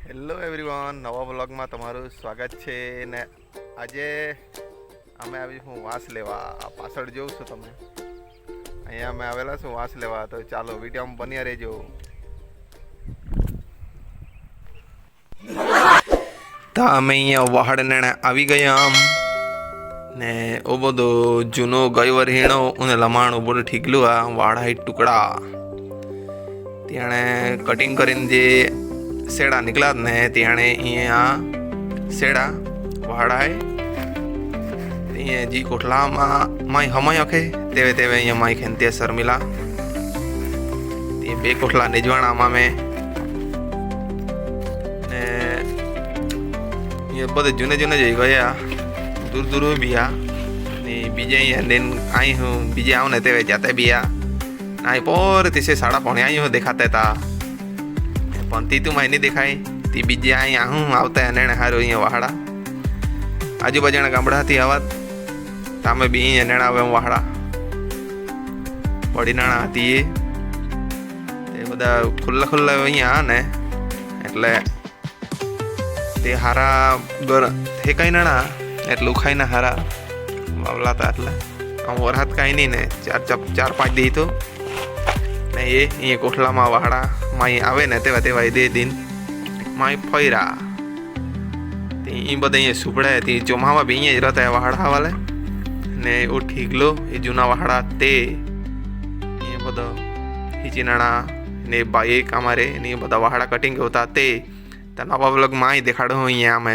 Hello everyone, નવા વ્લોગમાં તમારું સ્વાગત છે ને આજે અમે આવીશું વાંસ લેવા. આ પાછળ જોઉં છું તમે, અહીંયા અમે આવેલા છું વાંસ લેવા. તો ચાલો વિડીયોમાં બન્યા રહેજો. તો અમે અહીંયા વહાડને આવી ગયા આમ ને ઓ બધો જૂનો ગઈ વરહીણો અને લમાણું બધું ઠીકલું. આ વાળા ટુકડા તેણે કટિંગ કરીને જે શેડા નીકળ્યા ને તેણે અહીંયા શેડા વાળાએ અહીંયા જી કોઠલામાં માય હમાય અખે તેવે તેવે અહીંયા માય ખેન તે શર્મિલા તે બે કોઠલા નિજવાણામાં મેં ને અહીંયા બધે જૂને જૂને જઈ ગયા, દૂર દૂર બી આ ને બીજે અહીંયા દેન आई हूँ बीजे आऊँ ने तेवे जाते भी आ आई पोर तिसे साड़ा पौने आई हूँ दिखाते था पण ती तू नहीं देखाई ती बीजे आई आहूँ आवता है हारो अँ वहाड़ा आजूबाजू गामड़ा थी आवत तमे बी अँ आवे वहाड़ा बड़ी नाणा थी ते बधा खुल्ला खुल्ला अँ ने एटले ते हारा गर हे कई नाणा एटले उखाई ना हारा वावलाता एटले आम वरहात कहीं नहीं ने चार पाँच दी तो ने ये कोठला में वहाड़ा माई आवे ने तेवा तेवा दे दिन माई फैरा ये बदा अँ सुपड़े थी चोमावा भी अँ रहता है वहाड़ा वाले ने वो ठीक लो ये जूना वहाड़ा ते ये बदा हिचीनाणा ने बाइक अमारे ने बदा वहाड़ा कटिंग होता ते नवा व्लॉग में ही देखाड़ो अँ मैं